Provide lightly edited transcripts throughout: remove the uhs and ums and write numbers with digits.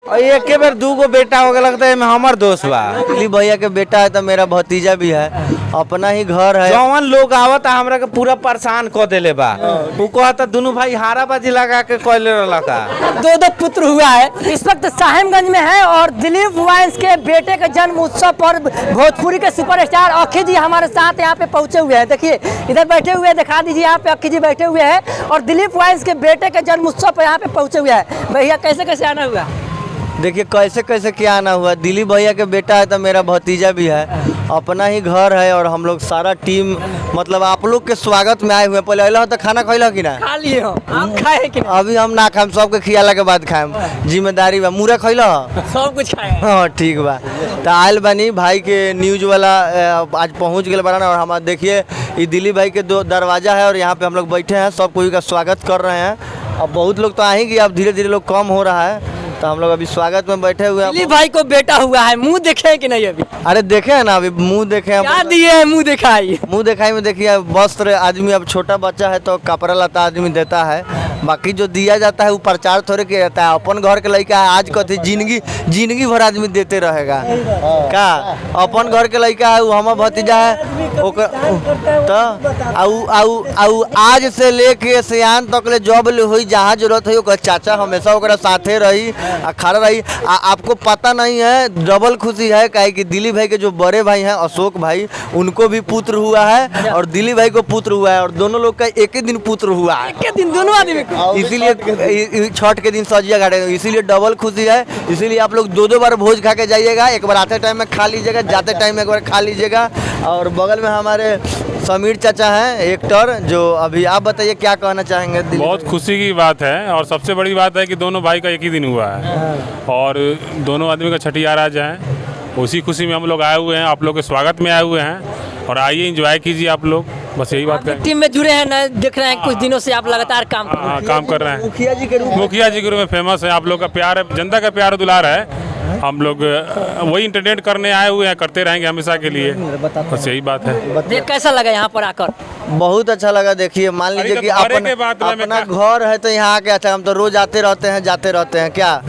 और एक के बेर दूगो बेटा हो गया लगता है हमार दोस्त बा। दिलीप भैया के बेटा है तो मेरा भतीजा भी है, अपना ही घर है। जौन लोग आवत हमरा के पूरा परेशान कर देले बा। वो कहता दोनों भाई हाराबाजी लगा के कहले लगा। दो पुत्र हुआ है। इस वक्त साहिबगंज में है और दिलीप वाइन्स के बेटे के जन्म उत्सव पर भोजपुरी के सुपरस्टार अखी जी हमारे साथ यहाँ पे पहुंचे हुए हैं। देखिए इधर बैठे हुए हैं, दिखा दीजिए यहाँ पे अखी जी बैठे हुए हैं और दिलीप वाइन्स के बेटे के जन्म उत्सव पर यहाँ पे पहुंचे हुए हैं। भैया कैसे कैसे आना हुआ? देखिए कैसे कैसे क्या आना हुआ। दिलीप भैया के बेटा है तो मेरा भतीजा भी है, अपना ही घर है और हम लोग सारा टीम मतलब आप लोग के स्वागत में आए हुए। पहले अला तो खाना खैला कि ना? खा लिए हो, आप खाए कि ना? अभी हम ना खाएम, सबके खियाला के बाद खाएम, जिम्मेदारी बा। मुरा खैला? सब कुछ खाए। हाँ ठीक बा। तो आयल बनी भाई के न्यूज वाला आज पहुँच गए बना और हम देखिए ये दिलीप भाई के दो दरवाजा है और यहाँ पे हम लोग बैठे हैं, सब कोई का स्वागत कर रहे हैं। अब बहुत लोग तो आ ही गए, अब धीरे धीरे लोग कम हो रहा है तो हम लोग अभी स्वागत में बैठे हुए हैं। दिलीप भाई को बेटा हुआ है, मुंह देखे है कि नहीं अभी? अरे देखे है ना, अभी मुंह देखे हैं। क्या दिए है मुंह दिखाई? मुंह दिखाई में देखिए वस्त्र आदमी, अब छोटा बच्चा है तो कपड़ा लता आदमी देता है, बाकी जो दिया जाता है वो प्रचार थोड़े किया जाता है। अपन घर के लड़का है, आज कथी जिंदगी भर आदमी देते रहेगा का? अपन घर के लड़का है, वो हमार भतीजा है तो आज से लेके सियान तक ले जब ले हुई जहाँ जरूरत है ओकर चाचा हमेशा ओकरा साथे रही खड़ा रही। आपको पता नहीं है, डबल खुशी है काहे कि दिलीप भाई के जो बड़े भाई हैं अशोक भाई, उनको भी पुत्र हुआ है और दिलीप भाई को पुत्र हुआ है और दोनों लोग का एक ही दिन पुत्र हुआ है। एक दिन दोनों आदमी को? इसीलिए छठ के दिन सजिया घाटे, इसीलिए डबल खुशी है। इसीलिए आप लोग दो बार भोज खा के जाइएगा, एक बार आते टाइम में खा लीजिएगा, जाते टाइम में एक बार खा लीजिएगा। और बगल में हमारे समीर चाचा हैं एक्टर, जो अभी आप बताइए क्या कहना चाहेंगे? बहुत खुशी की बात है और सबसे बड़ी बात है कि दोनों भाई का एक ही दिन हुआ है और दोनों आदमी का छठियार आज है। उसी खुशी में हम लोग आए हुए हैं, आप लोग के स्वागत में आए हुए हैं और आइए एंजॉय कीजिए आप लोग, बस यही बात है। टीम में जुड़े हैं ना, देख रहे हैं कुछ दिनों से आप लगातार काम कर रहे हैं। मुखिया जी के रूप में फेमस है, आप लोग का प्यार है, जनता का प्यार दुलार है। हम लोग वही इंटरटेन करने आए हुए हैं, करते रहेंगे हमेशा के लिए, बस यही बात है। कैसा लगा यहाँ पर आकर? बहुत अच्छा लगा। देखिए मान लीजिए कि अपना घर है तो यहाँ आके अच्छा, हम तो रोज आते रहते हैं जाते रहते हैं क्या।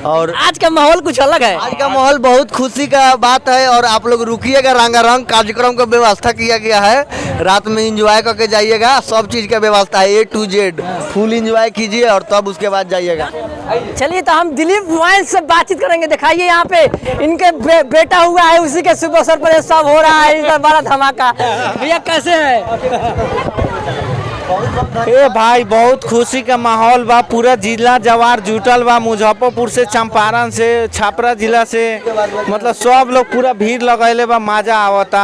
और आज का माहौल कुछ अलग है। आज का माहौल बहुत खुशी का बात है और आप लोग रुकिएगा, रंगारंग कार्यक्रम का व्यवस्था किया गया है, रात में एंजॉय करके जाइएगा। सब चीज का व्यवस्था है, A to Z full enjoy कीजिए और तब उसके बाद जाइएगा। चलिए तो हम दिलीप वाइन्स से बातचीत करेंगे। दिखाइए यहाँ पे इनके बेटा हुआ है, उसी के शुभ अवसर पर सब हो रहा है, इधर बड़ा धमाका। भैया कैसे है? ए भाई बहुत खुशी का माहौल बा, पूरा जिला जवार जुटल बा, मुजफ्फरपुर से, चंपारण से, छपरा जिला से, मतलब सब लोग पूरा भीड़ लगैले बा, मजा आवता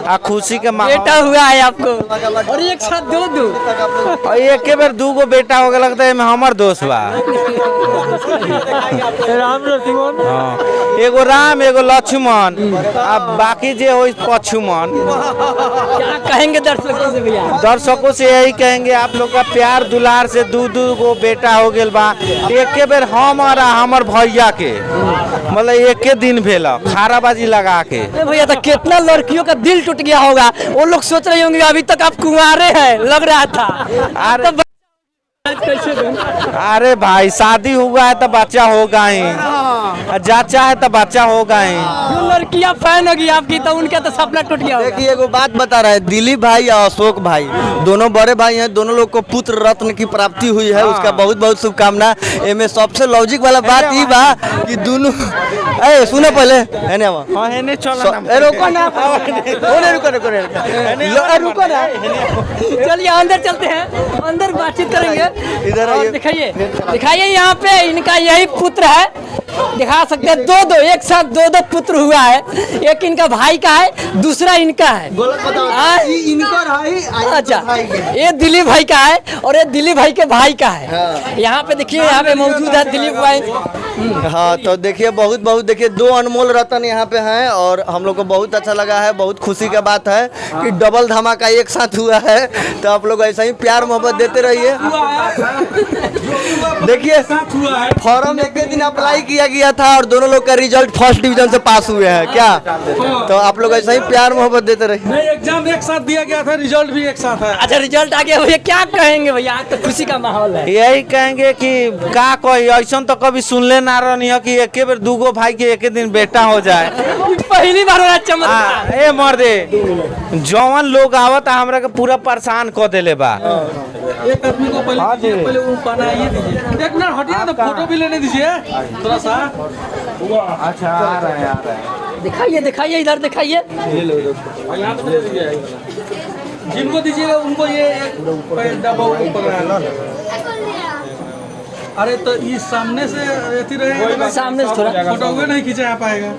आ खुशी के माहौल। बेटा हुआ है आपको और एक साथ दो और एक के बेर दूगो बेटा हो गया लगता है हमार दोस्त बा। हाँ, एगो राम एगो लक्ष्मण, अब बाकी जे हो पछुमन। क्या कहेंगे दर्शकों से? भैया दर्शकों से यही कहेंगे आप लोग का प्यार दुलार से दू गो बेटा हो गए बा। एक के बेर हमार भैया के मतलब एक के दिन भेला खाराबाजी लगा के। भैया तो कितना लड़कियों का दिल टूट गया होगा, वो लोग सोच रहे होंगे अभी तक आप कुंवारे हैं, लग रहा था। अरे भाई शादी हुआ है तो बच्चा होगा ही, जाचा है तो बच्चा होगा ही। जो लड़कियां फैन होगी आपकी तो उनका तो सपना टूट गया। देखिए एगो बात बता रहा है, दिलीप भाई और अशोक भाई दोनों बड़े भाई हैं, दोनों लोग को पुत्र रत्न की प्राप्ति हुई है, उसका बहुत बहुत शुभकामना। इनमें सबसे लॉजिक वाला बात ये बा कि दोनों सुनो पहले रुको ना, चलिए अंदर चलते हैं, अंदर बातचीत करेंगे। इधर दिखाइए यहाँ पे इनका यही पुत्र है, दिखा सकते हैं दो एक साथ दो पुत्र हुआ है। एक इनका भाई का है, दूसरा इनका है। अच्छा, ये दिलीप भाई का है और ये दिलीप भाई के भाई का है। यहाँ पे देखिए, यहाँ पे मौजूद है दिलीप भाई। हाँ तो देखिए बहुत देखिए दो अनमोल रतन यहाँ पे हैं और हम लोग को बहुत अच्छा लगा है। बहुत खुशी का बात है कि डबल धमाका एक साथ हुआ है, तो आप लोग ऐसा ही प्यार मोहब्बत देते रहिए। देखिए फॉर्म एक दिन अप्लाई किया गया था और दोनों लोग का रिजल्ट फर्स्ट डिवीजन से पास हुए हैं क्या? तो आप लोग ऐसा ही प्यार मोहब्बत देते रहिए। नहीं, एग्जाम एक साथ दिया गया था, रिजल्ट भी एक साथ है। अच्छा रिजल्ट आ गया भैया, क्या कहेंगे भैया? आज तो खुशी का माहौल है। यही कहेंगे कि का कोई ऐसा तो कभी सुनले ना रहनी है कि एक बेर दूगो भाई के एक दिन बेटा हो जाए। पहली बार हो रहा है चमत्कार। ए मर्दे जौन लोग आवत हमरा के पूरा परेशान कर देले बा। एक आदमी को पहले वो बनाइए दीजिए। एक मिनट हटिए ना, तो फोटो भी लेने दीजिए थोड़ा सा। अच्छा आ रहे हैं। दिखाइए दिखाइए, इधर दिखाइए। यहाँ तो दे दीजिए, जिनको दीजिएगा उनको ये एक डब्बा ऊपर। अरे तो ये सामने से रहती रहेगा, सामने से थोड़ा फोटो हुए नहीं खींचा पाएगा।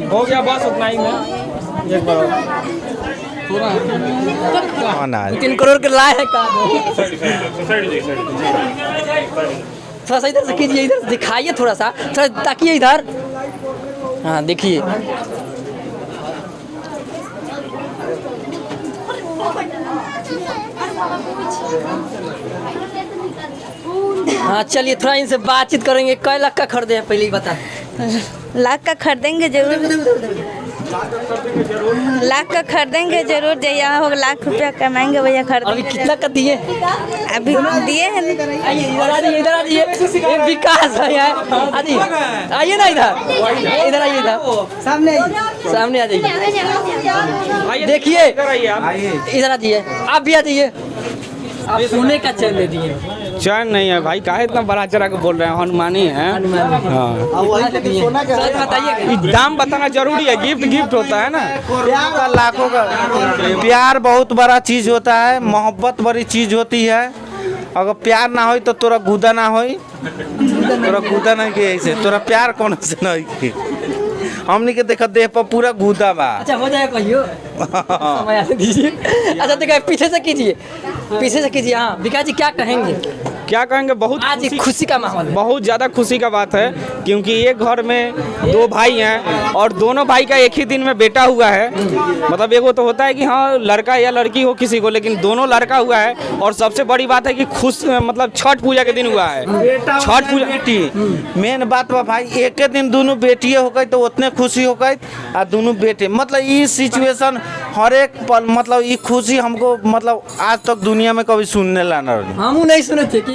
हो गया बस उतना ही में। एक बार ना 3 करोड़ के लाए है का? थोड़ा सा इधर से कीजिए, इधर से दिखाइए थोड़ा सा, थोड़ा ताकिए इधर। हाँ देखिए, हाँ चलिए थोड़ा इनसे बातचीत करेंगे। कै लाख का खरीदे हैं पहले ही बता। लाख का खरीदेंगे जरूर, लाख का खरीदेंगे जरूर। जया हो लाख रुपया कमाएंगे भैया खरीद। अभी कितना का दिए? अभी दिए हैं। आइए इधर आ जाइए, इधर आ जाइए। ये विकास है यार, आइए ना इधर, इधर आइए, इधर सामने आ जाइए। देखिए इधर आ जाइए, आप भी आ जाइए। आप सोने का चैन दे दिए। चैन नहीं है भाई, काहे इतना बड़ा चढ़ा के बोल रहे हैं? हनुमानी है। हाँ सच बताइए, दाम बताना जरूरी है, गिफ्ट गिफ्ट होता है ना। प्यार लाखों का प्यार बहुत बड़ा चीज होता है, मोहब्बत बड़ी चीज होती है। अगर प्यार ना हो तो तोरा गुदा ना हो, तोरा गुदा नहीं के ऐसे तोरा प्यार कौन से नहीं के। हमने के देखा देह पर पूरा गुदा बा। अच्छा हो जाएगा कहियो। समय आने दीजिए। अच्छा देखिए पीछे से कीजिए, पीछे से कीजिए। हाँ विकास जी क्या कहेंगे? क्या कहेंगे, बहुत आज खुशी का माहौल है। बहुत ज़्यादा खुशी का बात है, क्योंकि एक घर में 2 भाई हैं और दोनों भाई का एक ही दिन में बेटा हुआ है। मतलब एगो तो होता है कि हाँ लड़का या लड़की हो किसी को, लेकिन दोनों लड़का हुआ है। और सबसे बड़ी बात है कि खुश मतलब छठ पूजा के दिन हुआ है। छठ पूजा बेटी मेन बात बा भाई, एक दिन दोनों बेटिए हो गई तो उतने खुशी हो गई। और दोनों बेटे मतलब ये सिचुएशन हर एक पल, मतलब ये खुशी हमको मतलब आज तक दुनिया में कभी सुनने ला ना। हम नहीं सुने थे कि